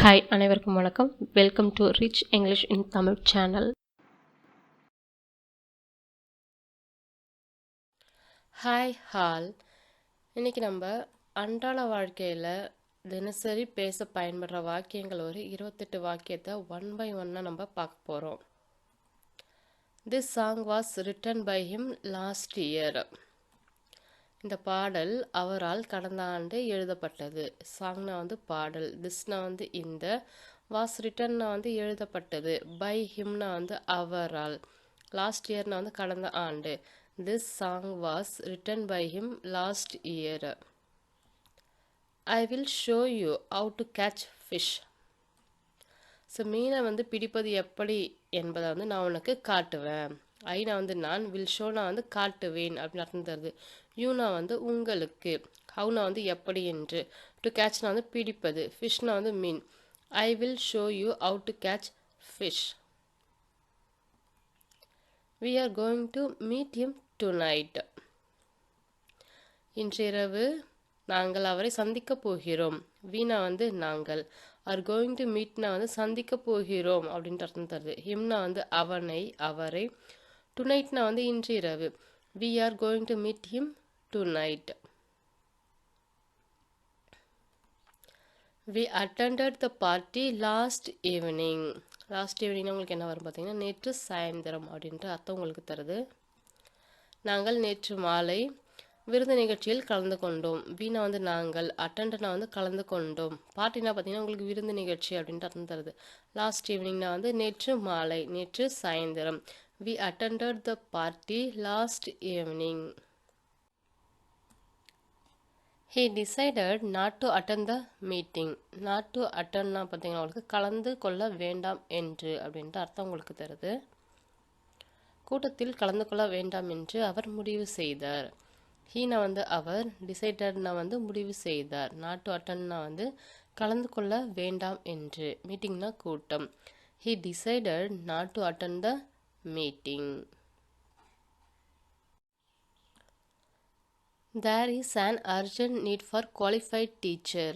Hi அனைவருக்கும் வணக்கம். Welcome to rich English in Tamil channel. Hi hall. இன்றைக்கி நம்ம அன்றாட வாழ்க்கையில் தினசரி பேச பயன்படுற வாக்கியங்கள் ஒரு 28 வாக்கியத்தை ஒன் பை ஒன்னாக நம்ம பார்க்க போகிறோம். This song was written by him last year. இந்த பாடல் அவரால் கடந்த ஆண்டு எழுதப்பட்டது. சாங்னா பாடல், திஸ்னா இந்த, வாஸ் ரிட்டன்னா எழுதப்பட்டது, பை ஹிம்னா அவரால், லாஸ்ட் இயர்னா கடந்த ஆண்டு. This song was written by him last year. I will show you how to catch fish. So மீனை பிடிப்பது எப்படி என்பதை நான் உனக்கு காட்டுவேன். ஐனா நான், வில் ஷோனா காட்டுவேன் அப்படின்னு அர்த்தம் தருது. யூனா உங்களுக்கு, ஹவுனா எப்படி என்று, டு கேட்ச்னா பிடிப்பது, ஃபிஷ்னா மீன். I will show you how to catch fish. We are going to meet him tonight. இன்றிரவு நாங்கள் அவரை சந்திக்க போகிறோம். வீணா நாங்கள், ஆர் கோயிங் டு மீட்னா சந்திக்க போகிறோம் அப்படின்ட்டு அர்த்தம் தருது. ஹிம்னா அவனை அவரை, டுநைட்னா இன்று இரவு. We are going to meet him tonight. We attended the party last evening. Last evening உங்களுக்கு என்ன வரும் பார்த்தீங்கன்னா நேற்று சாயந்தரம் அப்படின்ற அர்த்தம் உங்களுக்கு தருது. நாங்கள் நேற்று மாலை விருது நிகழ்ச்சியில் கலந்து கொண்டோம். வீணா நாங்கள், அட்டெண்டனா கலந்து கொண்டோம். பார்ட்டினா பார்த்தீங்கன்னா உங்களுக்கு விருந்து நிகழ்ச்சி அப்படின்ட்டு அர்த்தம் தருது. லாஸ்ட் ஈவினிங்னா நேற்று மாலை, நேற்று சாயந்தரம். We attended the party last evening. He decided not to attend the meeting. Not to attendனா பார்த்தீங்கன்னா உங்களுக்கு கலந்து கொள்ள வேண்டாம் என்று அப்படின்ட்டு அர்த்தம் உங்களுக்கு தருது. கூட்டத்தில் கலந்து கொள்ள வேண்டாம் என்று அவர் முடிவு செய்தார். ஹீனா அவர், டிசைடட்னா முடிவு செய்தார். நாட் டு அட்டன்னா கலந்து கொள்ள வேண்டாம் என்று, மீட்டிங்னா கூட்டம். He decided not to attend the meeting. There is an urgent need for qualified teacher.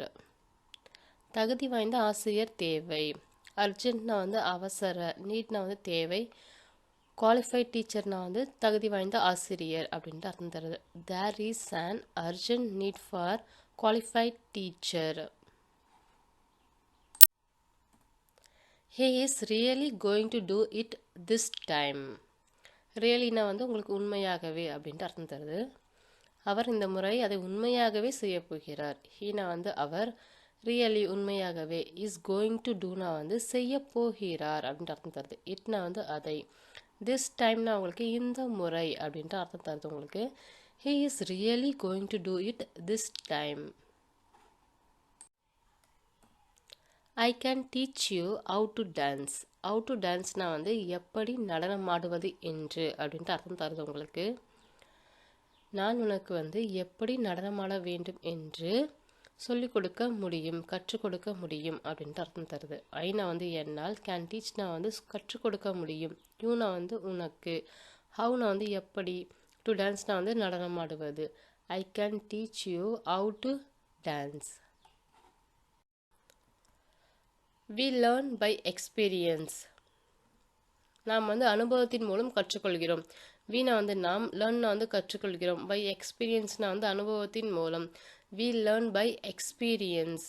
தகுதி வாய்ந்த ஆசிரியர் தேவை. அர்ஜென்ட்னா அவசர, நீட்னா தேவை, குவாலிஃபைட் டீச்சர்னா தகுதி வாய்ந்த ஆசிரியர் அப்படின்ட்டு அர்த்தம் தருது. There is an urgent need for qualified teacher. He is really going to do it this time. ரியலினா உங்களுக்கு உண்மையாகவே அப்படின்ட்டு அர்த்தம் தருது. அவர் இந்த முறை அதை உண்மையாகவே செய்ய போகிறார். ஹீனா அவர், ரியலி உண்மையாகவே, இஸ் கோயிங் டு டூனா செய்ய போகிறார் அப்படின்ட்டு அர்த்தம் தருது. இட்னா அதை, திஸ் டைம்னா உங்களுக்கு இந்த முறை அப்படின்ட்டு அர்த்தம் தருது உங்களுக்கு. He is really going to do it this time. I can teach you how to dance. How to டான்ஸ்னா எப்படி நடனம் ஆடுவது என்று அப்படின்ட்டு அர்த்தம் தருது உங்களுக்கு. நான் உனக்கு எப்படி நடனமாட வேண்டும் என்று சொல்லிக் கொடுக்க முடியும், கற்றுக் கொடுக்க முடியும் அப்படின்ட்டு அர்த்தம் தருது. ஐனா என்னால், கேன் டீச்னா கற்றுக் கொடுக்க முடியும், யூனா உனக்கு, ஹவுனா எப்படி, டு டான்ஸ்னா நடனம் ஆடுவது. I can teach you how to dance. We learn by experience. நாம் அனுபவத்தின் மூலம் கற்றுக்கொள்கிறோம். வீணா நாம், லேர்ன்னா கற்றுக்கொள்கிறோம், பை எக்ஸ்பீரியன்ஸ்னா அனுபவத்தின் மூலம். We learn by experience.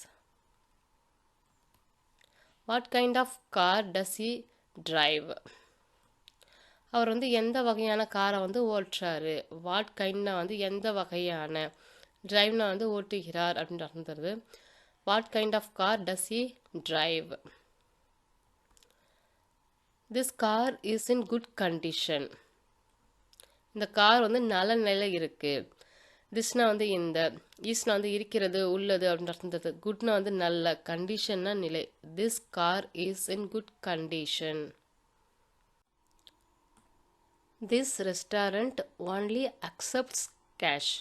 What kind of car does he drive. அவர் எந்த வகையான காரை ஓட்டுறாரு. வாட் கைண்ட்னா எந்த வகையான, டிரைவ்னா ஓட்டுகிறார் அப்படின்ற அர்த்தம் தருது. What kind of car does he drive. This car is in good condition. இந்த கார் நல்ல நிலையில் இருக்கு. திஸ்னா இந்த, ஈஸ்னா இருக்கிறது, உள்ளது அப்படின்னு அர்த்தம் தருது. குட்னா நல்ல, கண்டிஷன்னா நிலை. This car is in good condition. This restaurant only accepts cash.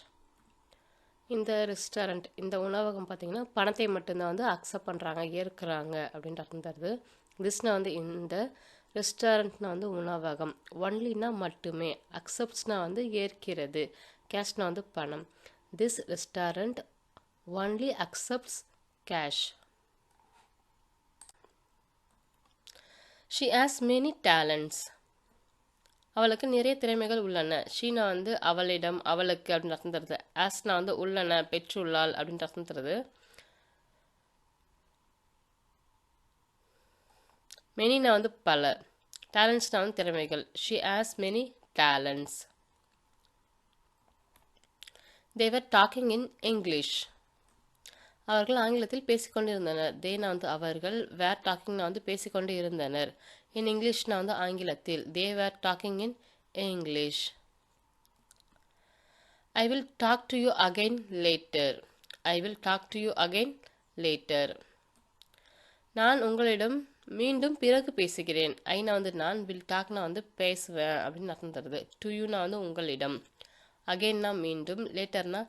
இந்த ரெஸ்டாரண்ட், இந்த உணவகம் பார்த்தீங்கன்னா பணத்தை மட்டும்தான் அக்செப்ட் பண்ணுறாங்க, ஏற்கிறாங்க அப்படின்ட்டு அர்த்தம் தருது. திஸ்னா இந்த, ரெஸ்டாரண்ட்னா உணவகம், ஒன்லினா மட்டுமே, அக்செப்ட்ஸ்னா ஏற்கிறது, கேஷ்னா பணம். This restaurant only accepts cash. She has many talents. அவளுக்கு நிறைய திறமைகள் உள்ளன. ஷீனா வந்து அவளிடம், அவளுக்கு அப்படின்னு அர்த்தம் தருது. ஆஸ்னா வந்து உள்ளன, பெற்றுள்ளாள் அப்படின்ற அர்த்தம் தருது. மெனினா வந்து பல, டேலண்ட்ஸ்னா வந்து திறமைகள். She has many talents. They were talking in English. அவர்கள் ஆங்கிலத்தில் பேசிக்கொண்டிருந்தனர். தேனா வந்து அவர்கள், வேர் டாக்கிங்னா வந்து பேசிக்கொண்டு இருந்தனர். இன் இங்கிலீஷ்னா வந்து ஆங்கிலத்தில். They were talking in English. I will talk to you again later. I will talk to you again later. நான் உங்களிடம் மீண்டும் பிறகு பேசுகிறேன். ஐனா வந்து நான், வில் டாக்னா வந்து பேசுவேன் அப்படின்னு அர்த்தம் தருது. டு யூனா வந்து உங்களிடம், அகெயின்னா மீண்டும், லேட்டர்னா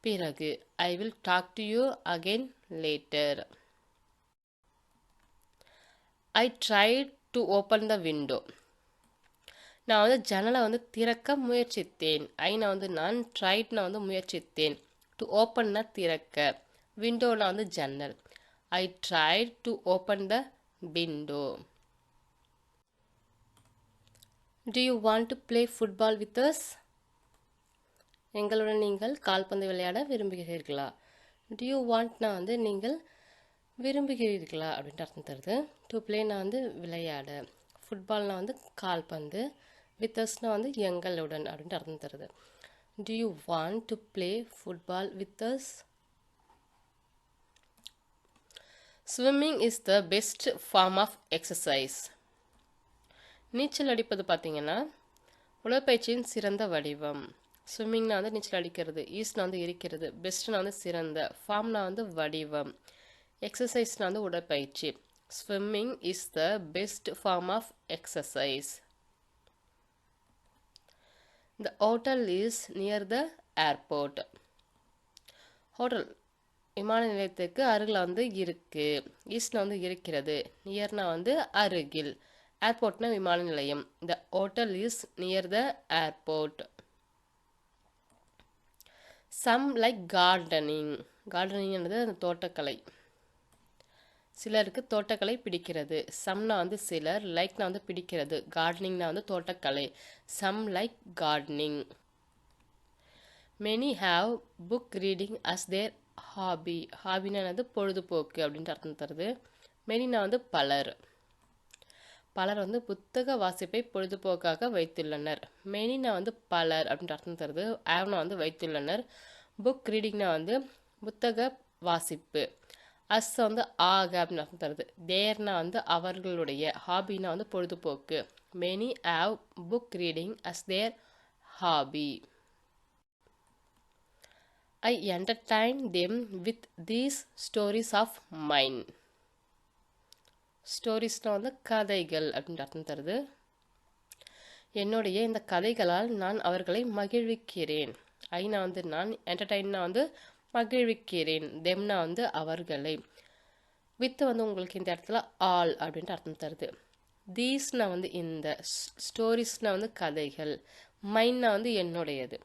பிறகு. I will talk to you again later. I tried to open the window. நான் வந்து ஜன்னலை வந்து திறக்க முயற்சித்தேன். ஐனா வந்து நான், ட்ரைட்னா வந்து முயற்சித்தேன், டு ஓப்பன்னா திறக்க, விண்டோனா வந்து ஜன்னல். I tried to open the window. Do you want to play football with us? எங்களுடன் நீங்கள் கால்பந்து விளையாட விரும்புகிறீர்களா? டு யூ வாண்ட்னா வந்து நீங்கள் விரும்புகிறீர்களா அப்படின்ட்டு அர்த்தம் தருது. டு பிளேனா வந்து விளையாட, ஃபுட்பால்னா வந்து கால்பந்து, வித் அஸ்னா வந்து எங்களுடன் அப்படின்ட்டு அர்த்தம் தருது. Do you want to play football with us? Swimming is the best form of exercise. நீச்சல் அடிப்பது பார்த்தீங்கன்னா உடற்பயிற்சியின் சிறந்த வடிவம். ஸ்விம்மிங்னா வந்து நீச்சல் அடிக்கிறது, ஈஸ்னா வந்து இருக்கிறது, பெஸ்ட்னா வந்து சிறந்த, ஃபார்ம்னா வந்து வடிவம், எக்ஸசைஸ்னா வந்து உடற்பயிற்சி. Swimming is the best form of exercise. The hotel is near the airport. Hotel விமான நிலையத்துக்கு அருகில் வந்து இருக்கு. ஈஸ்ட்னா வந்து இருக்கிறது, நியர்னா வந்து அருகில், ஏர்போர்ட்னா விமான நிலையம். The hotel is near the airport. Some like gardening. gardening என்னது அந்த தோட்டக்கலை. சிலருக்கு தோட்டக்கலை பிடிக்கிறது. சம்னா வந்து சிலர், லைக்னா வந்து பிடிக்கிறது, கார்டனிங்னா வந்து தோட்டக்கலை. Some like gardening. Many have book reading as their hobby. ஹாபினா வந்து பொழுதுபோக்கு அப்படின்ட்டு அர்த்தம் தருது. மெனினா வந்து பலர். பலர் வந்து புத்தக வாசிப்பை பொழுதுபோக்காக வைத்துள்ளனர். மெனினா வந்து பலர் அப்படின்ட்டு அர்த்தம் தருது. ஆவ்னா வந்து வைத்துள்ளனர். புக் ரீடிங்னா வந்து புத்தக வாசிப்பு. அஸ் வந்து ஆக அப்படின்னு அர்த்தம் தருது. தேர்னா வந்து அவர்களுடைய, ஹாபினா வந்து பொழுதுபோக்கு. Many have book reading as their hobby. I entertain them with these stories of mine. ஸ்டோரிஸ்னா வந்து கதைகள் அப்படின்ற அர்த்தம் தருது. என்னுடைய இந்த கதைகளால் நான் அவர்களை மகிழ்விக்கிறேன். ஐனா வந்து நான், என்டர்டைன்னா வந்து மகிழ்விக்கிறேன், தெம்னா வந்து அவர்களை, வித் வந்து உங்களுக்கு இந்த இடத்துல ஆல் அப்படின்ட்டு அர்த்தம் தருது. தீஸ்னா வந்து இந்த, ஸ்டோரிஸ்னா வந்து கதைகள், மைன்னா வந்து என்னுடையது.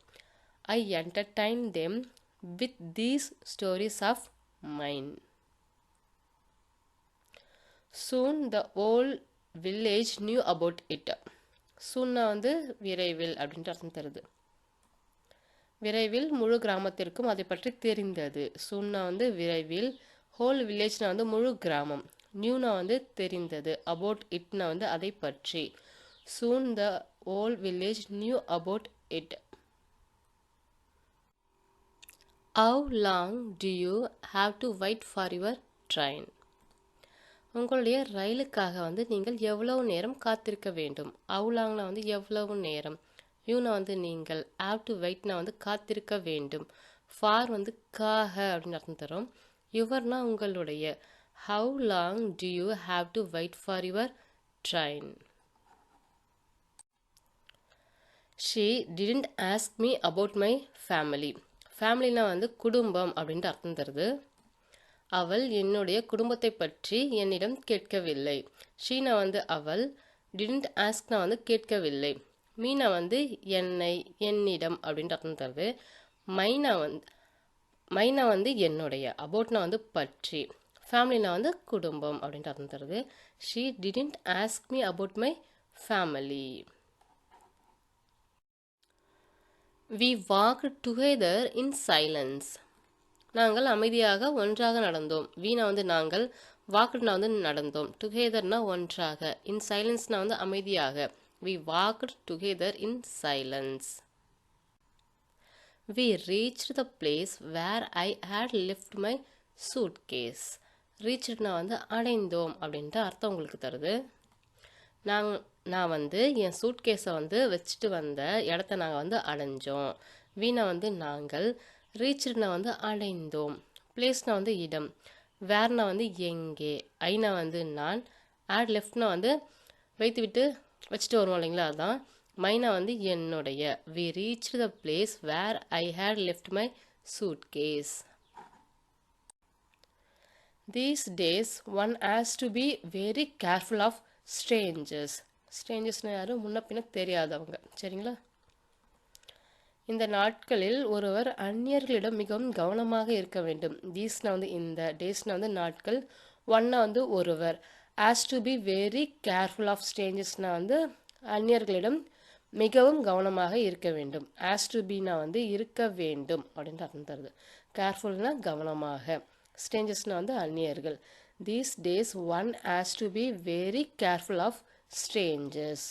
I entertain them with these stories of mine. Soon the whole village knew about it. சூன்னா வந்து விரைவில் அப்படின்ட்டு அர்த்தம் தருது. விரைவில் முழு கிராமத்திற்கும் அதை பற்றி தெரிந்தது. சூன்னா வந்து விரைவில், ஹோல் வில்லேஜ்னா வந்து முழு கிராமம், நியூனா வந்து தெரிந்தது, அபவுட் இட்னா வந்து அதை பற்றி. Soon the whole village knew about it. How long do you have to wait for your train. உங்களுடைய ரயிலுக்காக வந்து நீங்கள் எவ்வளவு நேரம் காத்திருக்க வேண்டும். அவுலாங்னா வந்து எவ்வளவு நேரம், யூனா வந்து நீங்கள், ஹாவ் டு வெயிட்னா வந்து காத்திருக்க வேண்டும், ஃபார் வந்து காக அப்படின்னு அர்த்தம் தரும், யுவர்னா உங்களுடைய. How long do you have to wait for your train. She didn't ask me about my family. ஃபேமிலினா வந்து குடும்பம் அப்படின்ட்டு அர்த்தம் தருது. அவள் என்னுடைய குடும்பத்தை பற்றி என்னிடம் கேட்கவில்லை. ஷீனா வந்து அவள், டிடன்ட் ஆஸ்க்னா வந்து கேட்கவில்லை, மீனா வந்து என்னை, என்னிடம் அப்படின்ட்டு அர்த்தம் தருது. மைனா வந்து என்னுடைய, அபவுட்னா வந்து பற்றி, ஃபேமிலினா வந்து குடும்பம் அப்படின்ட்டு அர்த்தம் தருது. She didn't ask me about my family. We walked together in silence. நாங்கள் அமைதியாக ஒன்றாக நடந்தோம். வீணா வந்து நாங்கள், வாக்குனா வந்து நடந்தோம், டுகெதர்னா ஒன்றாக, இன் சைலன்ஸ்னா வந்து அமைதியாக. We walked together in silence. We reached the place where I had left my suitcase. ரீச்ட்னா வந்து அடைந்தோம் அப்படின்ட்டு அர்த்தம் உங்களுக்கு தருது. நான் வந்து என் சூட்கேஸை வந்து வச்சுட்டு வந்த இடத்த நாங்கள் வந்து அடைஞ்சோம். வீணா வந்து நாங்கள், ரீச்ட்னா வந்து அடைந்தோம், பிளேஸ்னா வந்து இடம், வேர்னா வந்து எங்கே, ஐனா வந்து நான், ஆட் லெஃப்ட்னா வந்து வைத்து விட்டு வச்சுட்டு வருவோம் இல்லைங்களா, அதான். மைனா வந்து என்னுடைய. We reach the place where I had left my suitcase. These days one has to be very careful of strangers. ஸ்ட்ரேஞ்சர்ஸ்னால் யாரும் முன்ன பின்ன தெரியாதவங்க, சரிங்களா. இந்த நாட்களில் ஒருவர் அந்நியர்களிடம் மிகவும் கவனமாக இருக்க வேண்டும். தீஸ்னா வந்து இந்த, டேஸ்னா வந்து நாட்கள், ஒன்னா வந்து ஒருவர், has to be very careful of ஸ்ட்ரேஞ்சர்ஸ்னா வந்து அந்நியர்களிடம் மிகவும் கவனமாக இருக்க வேண்டும். ஹேஸ் டு பினா வந்து இருக்க வேண்டும் அப்படின்ட்டு அர்த்தம் தருது. கேர்ஃபுல்னா கவனமாக, ஸ்ட்ரேஞ்சர்ஸ்னா வந்து அந்நியர்கள். These days one has to be very careful of strangers.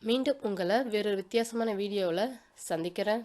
மீண்டும் உங்களை வேறொரு வித்தியாசமான வீடியோவில் சந்திக்கிறேன்.